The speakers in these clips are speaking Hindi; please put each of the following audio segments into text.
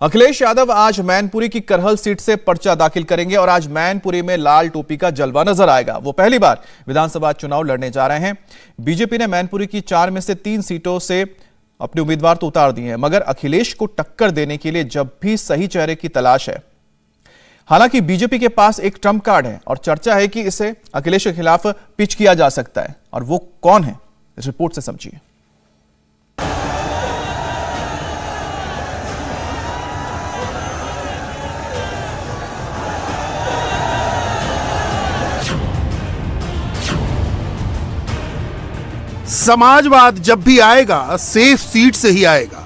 अखिलेश यादव आज मैनपुरी की करहल सीट से पर्चा दाखिल करेंगे और आज मैनपुरी में लाल टोपी का जलवा नजर आएगा। वो पहली बार विधानसभा चुनाव लड़ने जा रहे हैं। बीजेपी ने मैनपुरी की 4 में से 3 सीटों से अपने उम्मीदवार तो उतार दिए हैं, मगर अखिलेश को टक्कर देने के लिए जब भी सही चेहरे की तलाश है। हालांकि बीजेपी के पास एक ट्रम्प कार्ड है और चर्चा है कि इसे अखिलेश के खिलाफ पिच किया जा सकता है, और वो कौन है, इस रिपोर्ट से समझिए। समाजवाद जब भी आएगा सेफ सीट से ही आएगा।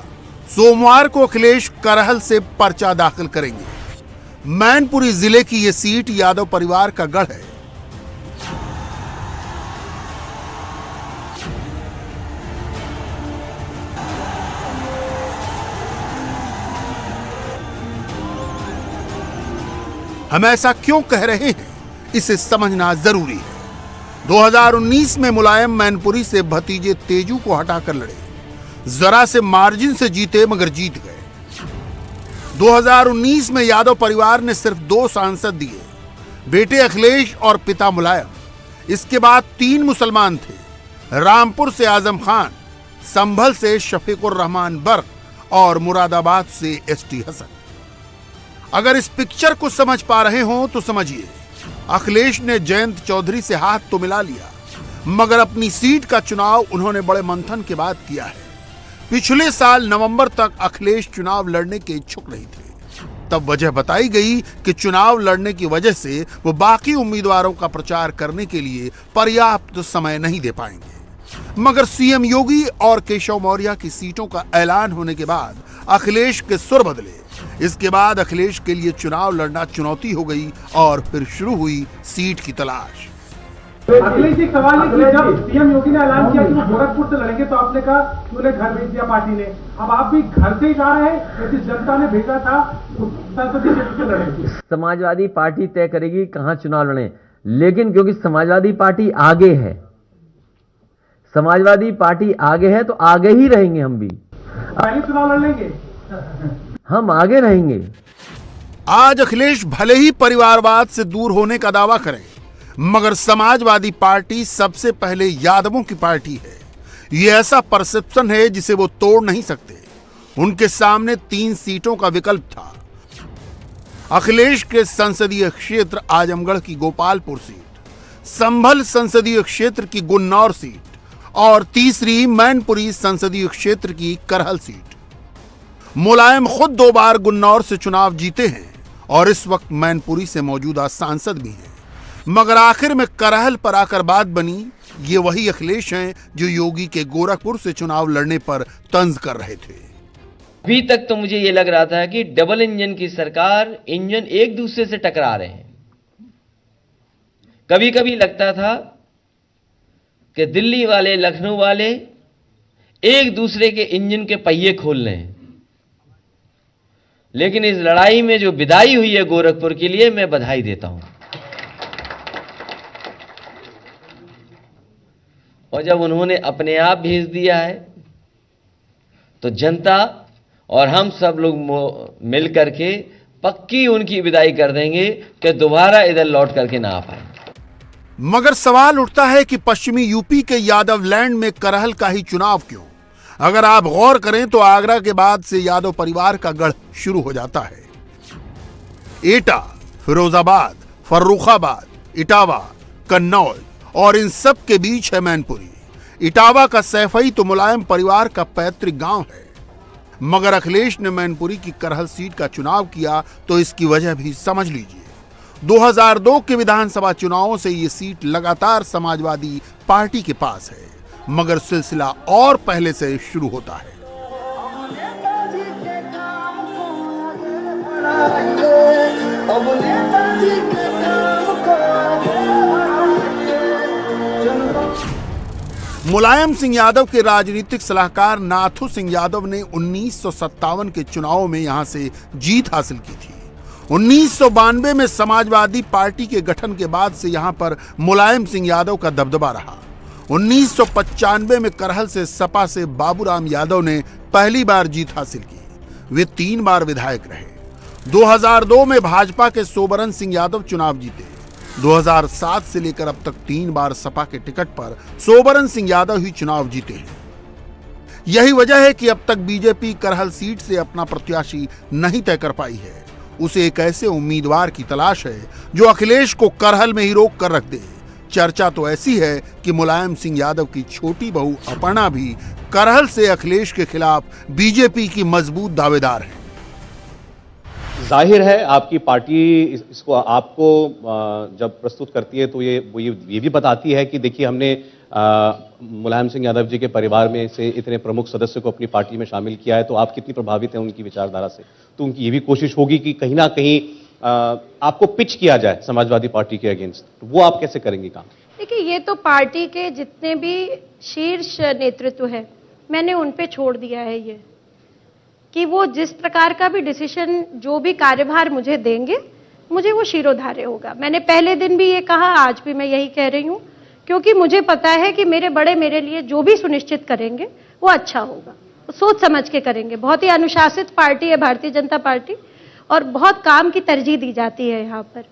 सोमवार को अखिलेश करहल से पर्चा दाखिल करेंगे। मैनपुरी जिले की यह सीट यादव परिवार का गढ़ है। हम ऐसा क्यों कह रहे हैं, इसे समझना जरूरी है। 2019 में मुलायम मैनपुरी से भतीजे तेजू को हटाकर लड़े, जरा से मार्जिन से जीते मगर जीत गए। 2019 में यादव परिवार ने सिर्फ 2 सांसद दिए, बेटे अखिलेश और पिता मुलायम। इसके बाद 3 मुसलमान थे, रामपुर से आजम खान, संभल से शफीकुर रहमान बर्क और मुरादाबाद से एसटी हसन। अगर इस पिक्चर को समझ पा रहे हो तो समझिए, अखिलेश ने जयंत चौधरी से हाथ तो मिला लिया, मगर अपनी सीट का चुनाव उन्होंने बड़े मंथन के बाद किया है। पिछले साल नवंबर तक अखिलेश चुनाव लड़ने के इच्छुक नहीं थे। तब वजह बताई गई कि चुनाव लड़ने की वजह से वो बाकी उम्मीदवारों का प्रचार करने के लिए पर्याप्त समय नहीं दे पाएंगे। मगर सीएम योगी और केशव मौर्य की सीटों का ऐलान होने के बाद अखिलेश के सुर बदले। इसके बाद अखिलेश के लिए चुनाव लड़ना चुनौती हो गई और फिर शुरू हुई सीट की तलाश। अखिलेश जी, सवाल है कि जब सीएम योगी ने ऐलान किया कि वो गोरखपुर से लड़ेंगे तो आपने कहा कि उन्हें घर भेज दिया पार्टी ने। अब आप भी घर से ही जा रहे हैं, जैसे जनता ने भेजा था संसदीय क्षेत्र से लड़ेंगे। समाजवादी पार्टी तय करेगी कहां चुनाव लड़े, लेकिन क्योंकि समाजवादी पार्टी आगे है, समाजवादी पार्टी आगे है तो आगे ही रहेंगे। हम भी पहले चुनाव लड़ लेंगे, हम आगे रहेंगे। आज अखिलेश भले ही परिवारवाद से दूर होने का दावा करें, मगर समाजवादी पार्टी सबसे पहले यादवों की पार्टी है। यह ऐसा परसेप्शन है जिसे वो तोड़ नहीं सकते। उनके सामने 3 सीटों का विकल्प था। अखिलेश के संसदीय क्षेत्र आजमगढ़ की गोपालपुर सीट, संभल संसदीय क्षेत्र की गुन्नौर सीट और तीसरी मैनपुरी संसदीय क्षेत्र की करहल सीट। मुलायम खुद 2 बार गुन्नौर से चुनाव जीते हैं और इस वक्त मैनपुरी से मौजूदा सांसद भी हैं, मगर आखिर में करहल पर आकर बात बनी। ये वही अखिलेश हैं जो योगी के गोरखपुर से चुनाव लड़ने पर तंज कर रहे थे। अभी तक तो मुझे ये लग रहा था कि डबल इंजन की सरकार, इंजन एक दूसरे से टकरा रहे हैं। कभी कभी लगता था कि दिल्ली वाले, लखनऊ वाले एक दूसरे के इंजन के पहिए खोल रहे हैं। लेकिन इस लड़ाई में जो विदाई हुई है गोरखपुर के लिए, मैं बधाई देता हूं। और जब उन्होंने अपने आप भेज दिया है तो जनता और हम सब लोग मिलकर के पक्की उनकी विदाई कर देंगे कि दोबारा इधर लौट करके ना आ पाए। मगर सवाल उठता है कि पश्चिमी यूपी के यादव लैंड में करहल का ही चुनाव क्यों? अगर आप गौर करें तो आगरा के बाद से यादव परिवार का गढ़ शुरू हो जाता है। एटा, फिरोजाबाद, फर्रुखाबाद, इटावा, कन्नौज और इन सब के बीच है मैनपुरी। इटावा का सैफई तो मुलायम परिवार का पैतृक गांव है। मगर अखिलेश ने मैनपुरी की करहल सीट का चुनाव किया तो इसकी वजह भी समझ लीजिए। 2002 के विधानसभा चुनावों से ये सीट लगातार समाजवादी पार्टी के पास है, मगर सिलसिला और पहले से शुरू होता है। मुलायम सिंह यादव के राजनीतिक सलाहकार नाथू सिंह यादव ने 1957 के चुनावों में यहां से जीत हासिल की थी। 1992 में समाजवादी पार्टी के गठन के बाद से यहां पर मुलायम सिंह यादव का दबदबा रहा। 1995 में करहल से सपा से बाबूराम यादव ने पहली बार जीत हासिल की। वे 3 बार विधायक रहे। 2002 में भाजपा के सोबरन सिंह यादव चुनाव जीते। 2007 से लेकर अब तक 3 बार सपा के टिकट पर सोबरन सिंह यादव ही चुनाव जीते हैं। यही वजह है कि अब तक बीजेपी करहल सीट से अपना प्रत्याशी नहीं तय कर पाई है। उसे एक ऐसे उम्मीदवार की तलाश है जो अखिलेश को करहल में ही रोक कर रख दे। चर्चा तो ऐसी है कि मुलायम सिंह यादव की छोटी बहू अपर्णा भी करहल से अखिलेश के खिलाफ बीजेपी की मजबूत दावेदार है। जाहिर है आपकी पार्टी इसको आपको जब प्रस्तुत करती है तो ये भी बताती है कि देखिए हमने मुलायम सिंह यादव जी के परिवार में से इतने प्रमुख सदस्य को अपनी पार्टी में शामिल किया है, तो आप कितनी प्रभावित हैं उनकी विचारधारा से। तो उनकी ये भी कोशिश होगी कि कहीं ना कहीं आपको पिच किया जाए समाजवादी पार्टी के अगेंस्ट, तो वो आप कैसे करेंगे काम? देखिए, ये तो पार्टी के जितने भी शीर्ष नेतृत्व है मैंने उन पे छोड़ दिया है ये कि वो जिस प्रकार का भी डिसीजन, जो भी कार्यभार मुझे देंगे, मुझे वो शिरोधार्य होगा। मैंने पहले दिन भी ये कहा, आज भी मैं यही कह रही हूँ, क्योंकि मुझे पता है कि मेरे बड़े मेरे लिए जो भी सुनिश्चित करेंगे वो अच्छा होगा, वो सोच समझ के करेंगे। बहुत ही अनुशासित पार्टी है भारतीय जनता पार्टी और बहुत काम की तरजीह दी जाती है यहाँ पर।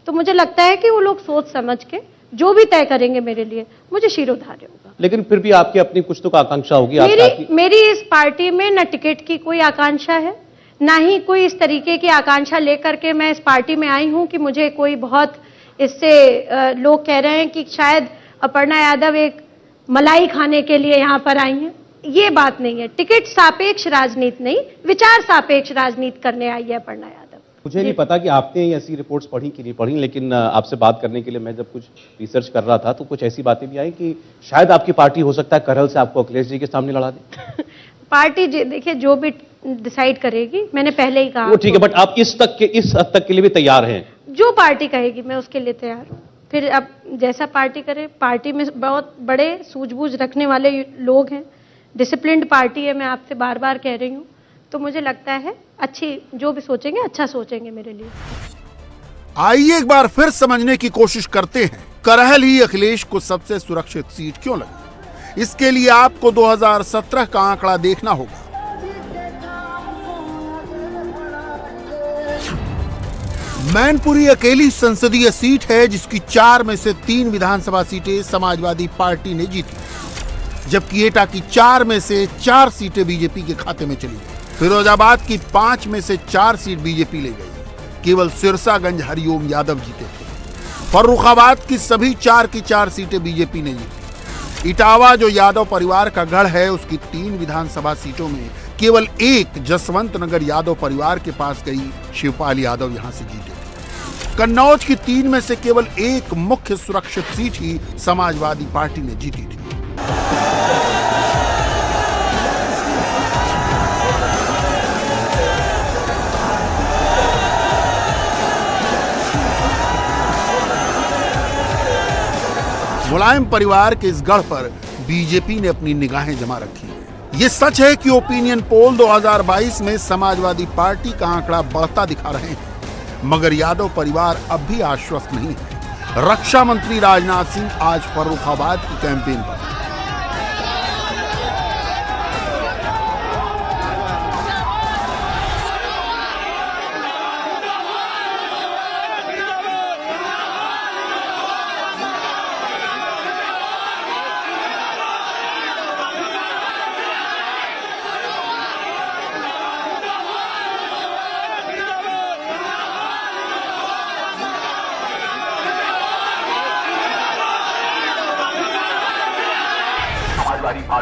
तो मुझे लगता है कि वो लोग सोच समझ के जो भी तय करेंगे मेरे लिए, मुझे शिरोधार्य होगा। लेकिन फिर भी आपकी अपनी कुछ तो आकांक्षा होगी। मेरी इस पार्टी में न टिकट की कोई आकांक्षा है, ना ही कोई इस तरीके की आकांक्षा लेकर के मैं इस पार्टी में आई हूं कि मुझे कोई बहुत इससे लोग कह रहे हैं कि शायद अपर्णा यादव एक मलाई खाने के लिए यहाँ पर आई हैं। ये बात नहीं है। टिकट सापेक्ष राजनीति नहीं, विचार सापेक्ष राजनीति करने आई है अपर्णा यादव। मुझे नहीं पता कि आपने ऐसी रिपोर्ट्स पढ़ी कि नहीं पढ़ी, लेकिन आपसे बात करने के लिए मैं जब कुछ रिसर्च कर रहा था तो कुछ ऐसी बातें भी आई कि शायद आपकी पार्टी हो सकता है करहल से आपको अखिलेश जी के सामने लड़ा दे। पार्टी देखिए जो भी डिसाइड करेगी, मैंने पहले ही कहा। वो ठीक है, बट आप इस हद तक के लिए भी तैयार हैं? जो पार्टी कहेगी मैं उसके लिए तैयार हूँ। फिर अब जैसा पार्टी करे, पार्टी में बहुत बड़े सूझबूझ रखने वाले लोग हैं, डिसिप्लिन्ड पार्टी है, मैं आपसे बार बार कह रही हूँ। तो मुझे लगता है अच्छी जो भी सोचेंगे अच्छा सोचेंगे मेरे लिए। आइए एक बार फिर समझने की कोशिश करते हैं, करहल ही अखिलेश को सबसे सुरक्षित सीट क्यों लगी। इसके लिए आपको 2017 का आंकड़ा देखना होगा। मैनपुरी अकेली संसदीय सीट है जिसकी 4 में से 3 विधानसभा सीटें समाजवादी पार्टी ने जीती, जबकि एटा की 4 में से 4 सीटें बीजेपी के खाते में चली गई। फिरोजाबाद की 5 में से 4 सीट बीजेपी ले गई, केवल सिरसागंज हरिओम यादव जीते थे। फर्रुखाबाद की सभी 4 की 4 सीटें बीजेपी ने जीती। इटावा जो यादव परिवार का गढ़ है, उसकी 3 विधानसभा सीटों में केवल 1 जसवंत नगर यादव परिवार के पास गई, शिवपाल यादव यहां से जीते। कन्नौज की 3 में से केवल 1 मुख्य सुरक्षित सीट ही समाजवादी पार्टी ने जीती थी। मुलायम परिवार के इस गढ़ पर बीजेपी ने अपनी निगाहें जमा रखी है। ये सच है कि ओपिनियन पोल 2022 में समाजवादी पार्टी का आंकड़ा बढ़ता दिखा रहे हैं, मगर यादव परिवार अब भी आश्वस्त नहीं है। रक्षा मंत्री राजनाथ सिंह आज फर्रुखाबाद की कैंपेन पर।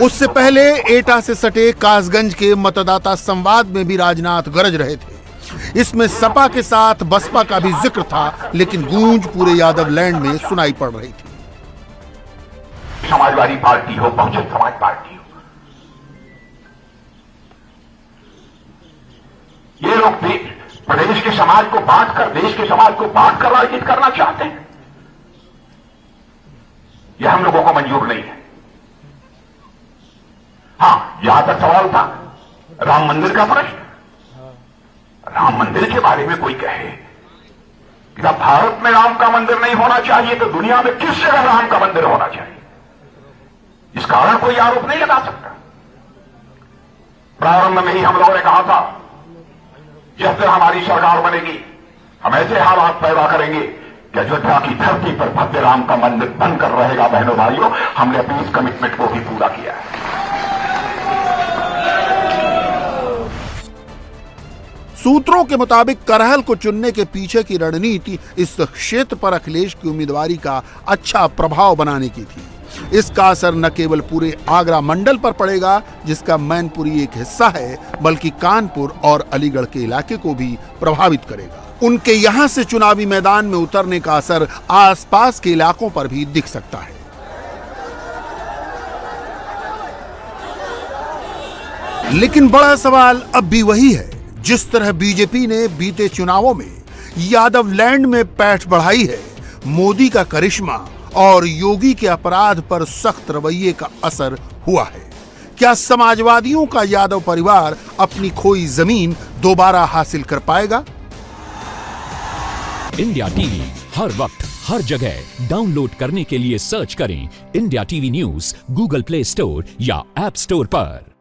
उससे पहले एटा से सटे कासगंज के मतदाता संवाद में भी राजनाथ गरज रहे थे। इसमें सपा के साथ बसपा का भी जिक्र था, लेकिन गूंज पूरे यादव लैंड में सुनाई पड़ रही थी। समाजवादी पार्टी हो, बहुजन समाज पार्टी हो, ये लोग प्रदेश के समाज को बांटकर, देश के समाज को बांटकर राजनीति करना चाहते हैं। यह हम लोगों को मंजूर नहीं है। हाँ, यहां तक सवाल था राम मंदिर का प्रश्न। राम मंदिर के बारे में कोई कहे कि जब भारत में राम का मंदिर नहीं होना चाहिए तो दुनिया में किस जगह राम का मंदिर होना चाहिए, इस कारण कोई आरोप नहीं लगा सकता। प्रारंभ में ही हम लोगों ने कहा था जिस दिन हमारी सरकार बनेगी हम ऐसे हालात पैदा करेंगे कि अयोध्या की धरती पर भव्य राम का मंदिर बनकर रहेगा। बहनों भाइयों, हमने अपनी इस कमिटमेंट को भी पूरा किया है। सूत्रों के मुताबिक करहल को चुनने के पीछे की रणनीति इस क्षेत्र पर अखिलेश की उम्मीदवारी का अच्छा प्रभाव बनाने की थी। इसका असर न केवल पूरे आगरा मंडल पर पड़ेगा, जिसका मैनपुरी एक हिस्सा है, बल्कि कानपुर और अलीगढ़ के इलाके को भी प्रभावित करेगा। उनके यहां से चुनावी मैदान में उतरने का असर आसपास के इलाकों पर भी दिख सकता है। लेकिन बड़ा सवाल अब भी वही है। जिस तरह बीजेपी ने बीते चुनावों में यादव लैंड में पैठ बढ़ाई है, मोदी का करिश्मा और योगी के अपराध पर सख्त रवैये का असर हुआ है। क्या समाजवादियों का यादव परिवार अपनी खोई जमीन दोबारा हासिल कर पाएगा? इंडिया टीवी हर वक्त हर जगह डाउनलोड करने के लिए सर्च करें India TV news Google play store या ऐप स्टोर पर।